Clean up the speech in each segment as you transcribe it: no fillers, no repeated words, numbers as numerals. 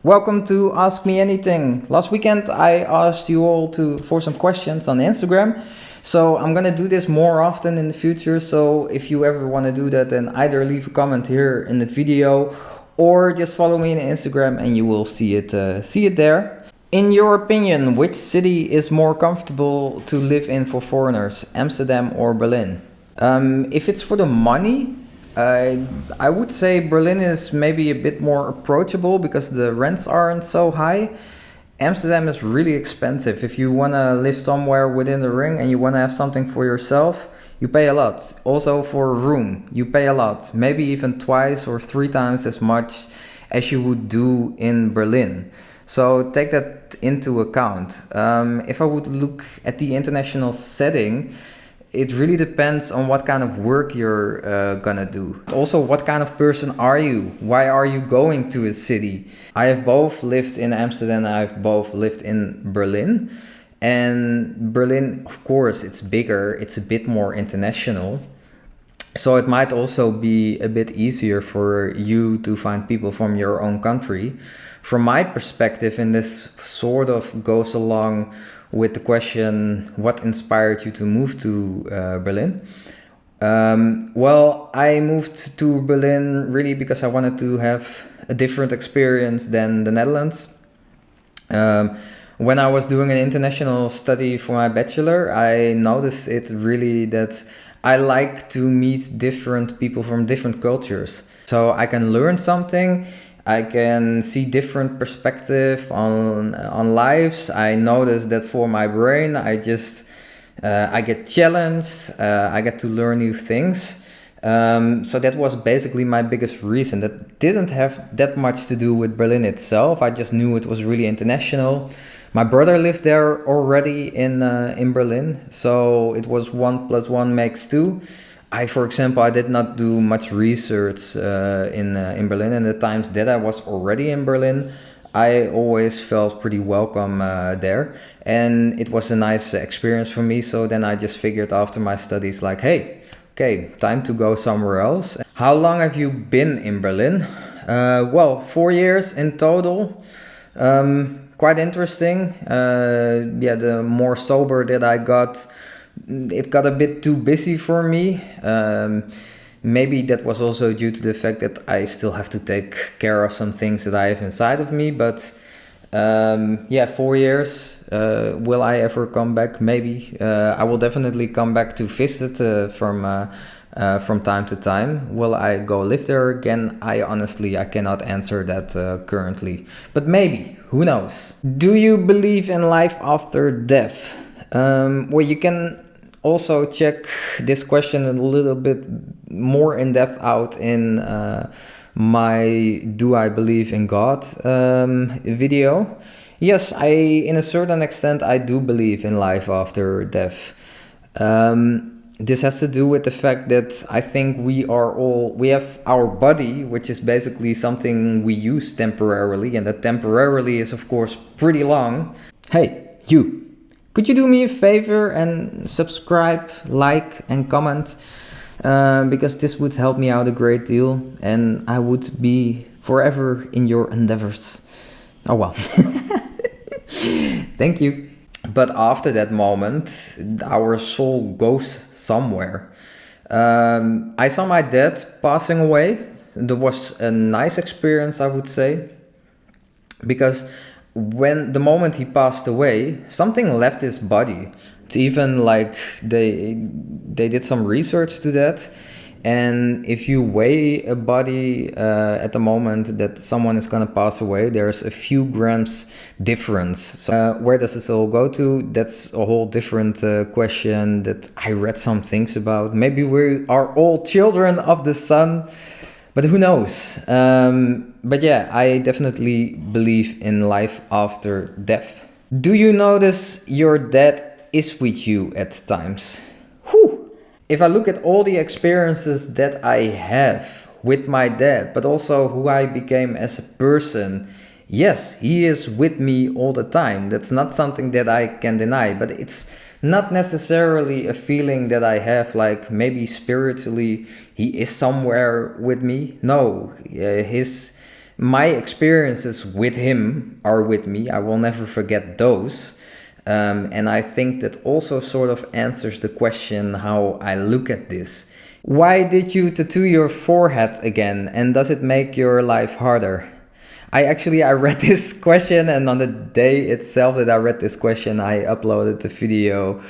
Welcome to Ask Me Anything. Last weekend I asked you all for some questions on Instagram. So I'm gonna do this more often in the future. So if you ever want to do that, then either leave a comment here in the video or just follow me on Instagram and you will see it there. In your opinion, which city is more comfortable to live in for foreigners, Amsterdam or Berlin? If it's for the money, I would say Berlin is maybe a bit more approachable because the rents aren't so high. Amsterdam is really expensive. If you want to live somewhere within the ring and you want to have something for yourself, you pay a lot. Also for a room, you pay a lot. Maybe even twice or three times as much as you would do in Berlin. So take that into account. If I would look at the international setting, it really depends on what kind of work you're gonna do. Also, what kind of person are you? Why are you going to a city? I have both lived in Amsterdam, I've both lived in Berlin. And Berlin, of course, it's bigger, it's a bit more international. So it might also be a bit easier for you to find people from your own country. From my perspective, and this sort of goes along with the question, what inspired you to move to Berlin? Well, I moved to Berlin really because I wanted to have a different experience than the Netherlands. When I was doing an international study for my bachelor, I noticed it really that I like to meet different people from different cultures. So I can learn something, I can see different perspective on lives. I notice that for my brain, I get challenged. I get to learn new things. So that was basically my biggest reason. That didn't have that much to do with Berlin itself. I just knew it was really international. My brother lived there already in Berlin, so it was 1 + 1 = 2. For example, I did not do much research in Berlin, and the times that I was already in Berlin, I always felt pretty welcome there, and it was a nice experience for me. So then I just figured after my studies, like, hey, okay, time to go somewhere else. How long have you been in Berlin? Well, 4 years in total. Quite interesting. Yeah, the more sober that I got, it got a bit too busy for me. Maybe that was also due to the fact that I still have to take care of some things that I have inside of me. But yeah, 4 years. Will I ever come back? Maybe. I will definitely come back to visit from time to time. Will I go live there again? I cannot answer that currently. But maybe. Who knows? Do you believe in life after death? Well, you can also check this question a little bit more in depth out in my Do I Believe in God video. Yes, in a certain extent, I do believe in life after death. This has to do with the fact that I think we have our body, which is basically something we use temporarily, and that temporarily is of course pretty long. Hey, you! Could you do me a favor and subscribe, like and comment? Because this would help me out a great deal and I would be forever in your endeavors. Oh well. Thank you. But after that moment, our soul goes somewhere. I saw my dad passing away. That was a nice experience, I would say. Because when the moment he passed away, something left his body. It's even like they did some research to that. And if you weigh a body at the moment that someone is going to pass away, there's a few grams difference. So where does this all go to? That's a whole different question that I read some things about. Maybe we are all children of the sun, but who knows? But yeah, I definitely believe in life after death. Do you notice your dad is with you at times? Whew. If I look at all the experiences that I have with my dad, but also who I became as a person, yes, he is with me all the time. That's not something that I can deny, but it's not necessarily a feeling that I have like maybe spiritually he is somewhere with me. No, his My experiences with him are with me. I will never forget those. And I think that also sort of answers the question how I look at this. Why did you tattoo your forehead again? And does it make your life harder? I read this question, and on the day itself that I read this question, I uploaded the video.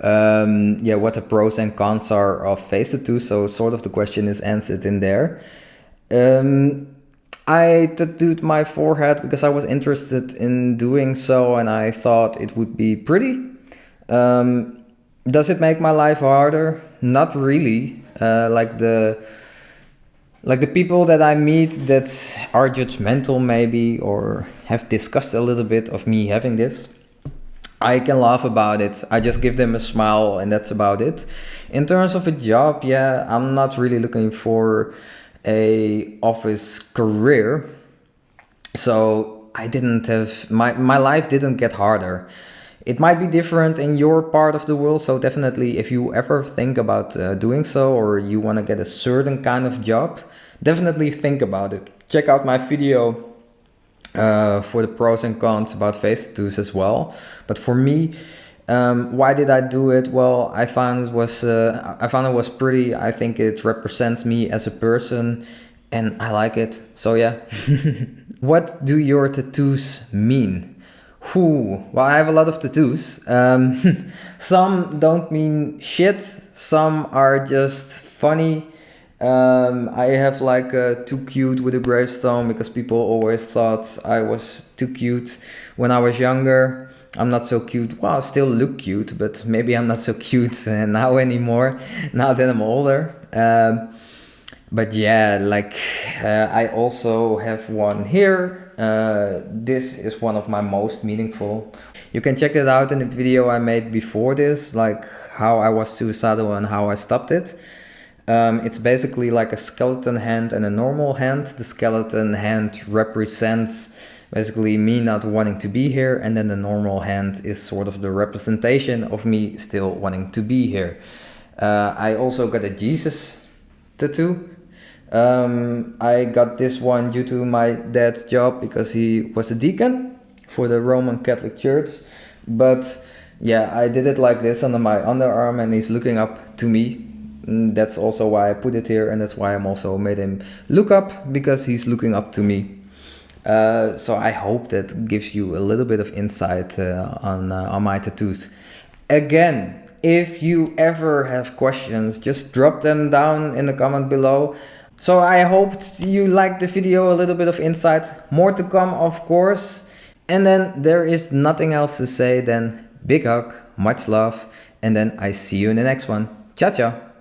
What the pros and cons are of face tattoos. So sort of the question is answered in there. I tattooed my forehead because I was interested in doing so, and I thought it would be pretty. Does it make my life harder? Not really. Like the people that I meet that are judgmental maybe, or have discussed a little bit of me having this, I can laugh about it. I just give them a smile and that's about it. In terms of a job, yeah, I'm not really looking for a office career. So I didn't have, my life didn't get harder. It might be different in your part of the world. So definitely if you ever think about doing so, or you want to get a certain kind of job, definitely think about it. Check out my video for the pros and cons about face tattoos as well. But for me, why did I do it? Well, I found it was pretty. I think it represents me as a person, and I like it. So yeah. What do your tattoos mean? Well, I have a lot of tattoos. Some don't mean shit. Some are just funny. I have like a too cute with a gravestone because people always thought I was too cute when I was younger. I'm not so cute. Well, I still look cute, but maybe I'm not so cute now anymore, now that I'm older. But yeah, I also have one here. This is one of my most meaningful. You can check it out in the video I made before this, like how I was suicidal and how I stopped it. It's basically like a skeleton hand and a normal hand. The skeleton hand represents basically me not wanting to be here, and then the normal hand is sort of the representation of me still wanting to be here. I also got a Jesus tattoo. I got this one due to my dad's job because he was a deacon for the Roman Catholic Church. But yeah, I did it like this under my underarm, and he's looking up to me. That's also why I put it here, and that's why I'm also made him look up, because he's looking up to me. So I hope that gives you a little bit of insight on my tattoos. Again, if you ever have questions, just drop them down in the comment below. So I hope you liked the video, a little bit of insight. More to come, of course. And then there is nothing else to say than big hug, much love, and then I see you in the next one. Ciao, ciao.